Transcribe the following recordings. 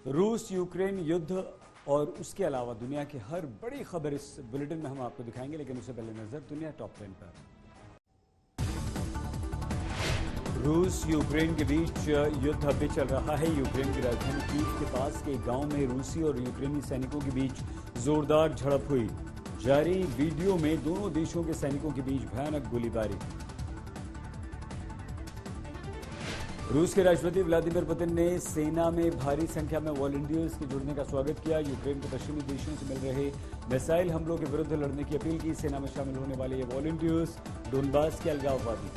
रूस यूक्रेन युद्ध और उसके अलावा दुनिया की हर बड़ी खबर इस बुलेटिन में हम आपको दिखाएंगे, लेकिन उससे पहले नजर दुनिया टॉप 10 पर। रूस यूक्रेन के बीच युद्ध अब भी चल रहा है। यूक्रेन की राजधानी कीव के पास के गांव में रूसी और यूक्रेनी सैनिकों के बीच जोरदार झड़प हुई। जारी वीडियो में दोनों देशों के सैनिकों के बीच भयानक गोलीबारी। रूस के राष्ट्रपति व्लादिमीर पुतिन ने सेना में भारी संख्या में वॉलंटियर्स के जुड़ने का स्वागत किया। यूक्रेन के पश्चिमी देशों से मिल रहे मिसाइल हमलों के विरुद्ध लड़ने की अपील की। सेना में शामिल होने वाले ये वॉलंटियर्स डोनबास के अलगाववादी।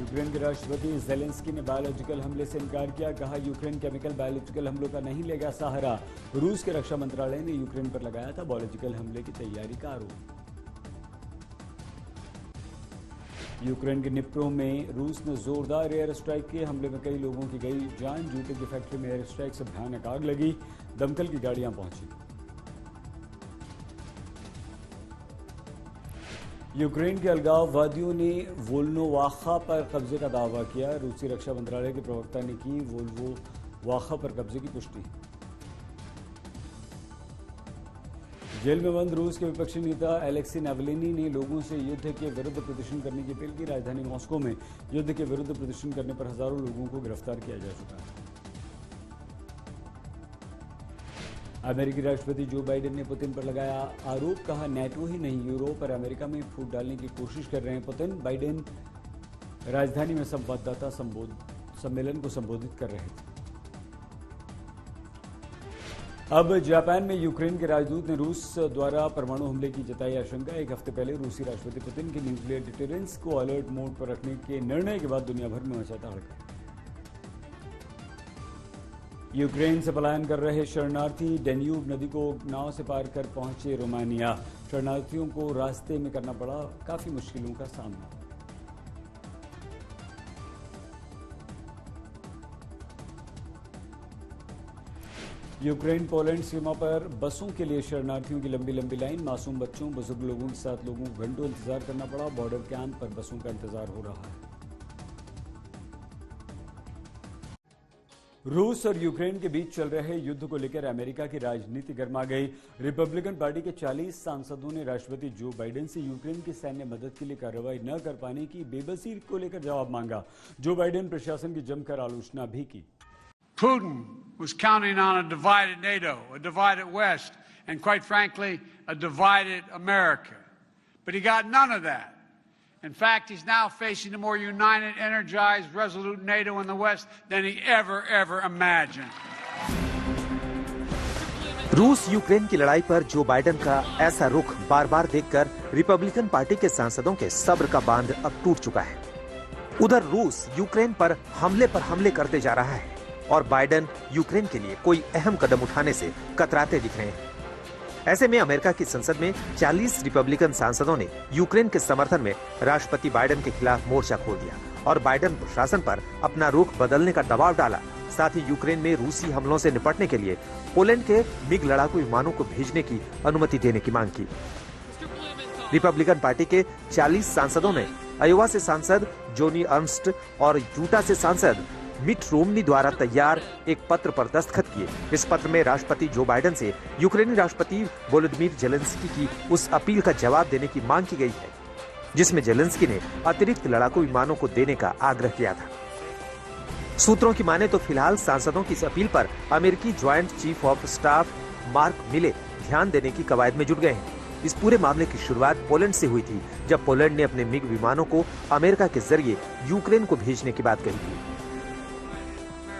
यूक्रेन के राष्ट्रपति जेलेंस्की ने बायोलॉजिकल हमले से इनकार किया। कहा, यूक्रेन केमिकल बायोलॉजिकल हमलों का नहीं लेगा सहारा। रूस के रक्षा मंत्रालय ने यूक्रेन पर लगाया था बायोलॉजिकल हमले की तैयारी का आरोप। यूक्रेन के निप्रो में रूस ने जोरदार एयर स्ट्राइक किए। हमले में कई लोगों की गई जान। जूते की फैक्ट्री में एयर स्ट्राइक से भयानक आग लगी। दमकल की गाड़ियां पहुंची। यूक्रेन के अलगाववादियों ने वोल्नोवाखा पर कब्जे का दावा किया। रूसी रक्षा मंत्रालय के प्रवक्ता ने की वोल्नोवाखा पर कब्जे की पुष्टि। जेल में बंद रूस के विपक्षी नेता एलेक्सी नावलिनी ने लोगों से युद्ध के विरुद्ध प्रदर्शन करने की अपील की। राजधानी मॉस्को में युद्ध के विरुद्ध प्रदर्शन करने पर हजारों लोगों को गिरफ्तार किया जा चुका है। अमेरिकी राष्ट्रपति जो बाइडेन ने पुतिन पर लगाया आरोप। कहा, नेटो ही नहीं यूरोप और अमेरिका में फूट डालने की कोशिश कर रहे हैं पुतिन। बाइडेन राजधानी में संवाददाता सम्मेलन को संबोधित कर रहे थे। अब जापान में यूक्रेन के राजदूत ने रूस द्वारा परमाणु हमले की जताई आशंका। एक हफ्ते पहले रूसी राष्ट्रपति पुतिन के न्यूक्लियर डिटरेंस को अलर्ट मोड पर रखने के निर्णय के बाद दुनिया भर में मचा हड़कंप। यूक्रेन से पलायन कर रहे शरणार्थी डेन्यूब नदी को नाव से पार कर पहुंचे रोमानिया। शरणार्थियों को रास्ते में करना पड़ा काफी मुश्किलों का सामना। यूक्रेन पोलैंड सीमा पर बसों के लिए शरणार्थियों की लंबी लंबी लाइन। मासूम बच्चों बुजुर्ग लोगों के साथ लोगों को घंटों इंतजार करना पड़ा। बॉर्डर कैंप पर बसों का इंतजार हो रहा है। रूस और यूक्रेन के बीच चल रहे युद्ध को लेकर अमेरिका की राजनीति गर्मा गई। रिपब्लिकन पार्टी के 40 सांसदों ने राष्ट्रपति जो बाइडेन से यूक्रेन की सैन्य मदद के लिए कार्रवाई न कर पाने की बेबसी को लेकर जवाब मांगा। जो बाइडेन प्रशासन की जमकर आलोचना भी की। Putin was counting on a divided NATO, a divided West, and quite frankly, a divided America. But he got none of that. In fact, he's now facing a more united, energized, resolute NATO in the West than he ever imagined. रूस Ukraine की लड़ाई पर Joe Biden का ऐसा रुख बार बार देखकर Republican party के सांसदों के सब्र का बांध अब टूट चुका है। उधर रूस यूक्रेन पर हमले करते जा रहा है और बाइडेन यूक्रेन के लिए कोई अहम कदम उठाने से कतराते दिख रहे हैं। ऐसे में अमेरिका की संसद में 40 रिपब्लिकन सांसदों ने यूक्रेन के समर्थन में राष्ट्रपति बाइडेन के खिलाफ मोर्चा खोल दिया और बाइडेन प्रशासन पर अपना रुख बदलने का दबाव डाला। साथ ही यूक्रेन में रूसी हमलों से निपटने के लिए पोलैंड के मिग लड़ाकू विमानों को भेजने की अनुमति देने की मांग की। रिपब्लिकन पार्टी के 40 सांसदों ने अयोवा से सांसद जोनी अर्नस्ट और यूटा से सांसद मिट रोमनी द्वारा तैयार एक पत्र पर दस्तखत किए। इस पत्र में राष्ट्रपति जो बाइडेन से यूक्रेनी राष्ट्रपति वोलोदिमीर जेलेंस्की की उस अपील का जवाब देने की मांग की गई है, जिसमें जेलेंस्की ने अतिरिक्त लड़ाकू विमानों को देने का आग्रह किया था। सूत्रों की माने तो फिलहाल सांसदों की इस अपील पर अमेरिकी joint chief of staff mark मिले ध्यान देने की कवायद में जुट गए हैं। इस पूरे मामले की शुरुआत पोलैंड से हुई थी, जब पोलैंड ने अपने मिग विमानों को अमेरिका के जरिए यूक्रेन को भेजने की बात कही थी।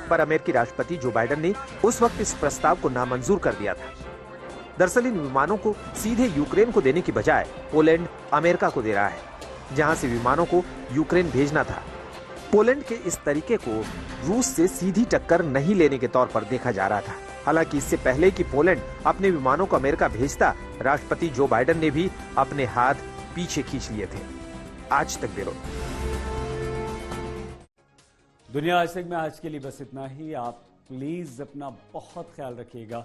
पर अमेरिकी राष्ट्रपति जो बाइडेन ने उस वक्त इस प्रस्ताव को नामंजूर कर दिया था। दरअसल इन विमानों को सीधे यूक्रेन को देने की बजाय पोलैंड अमेरिका को दे रहा है, जहां से विमानों को यूक्रेन भेजना था। पोलैंड के इस तरीके को रूस से सीधी टक्कर नहीं लेने के तौर पर देखा जा रहा था। हालांकि इससे पहले कि पोलैंड अपने विमानों को अमेरिका भेजता, राष्ट्रपति जो बाइडेन ने भी अपने हाथ पीछे खींच लिए थे। आज तक ब्यूरो। दुनिया आज तक में आज के लिए बस इतना ही। आप प्लीज अपना बहुत ख्याल रखिएगा।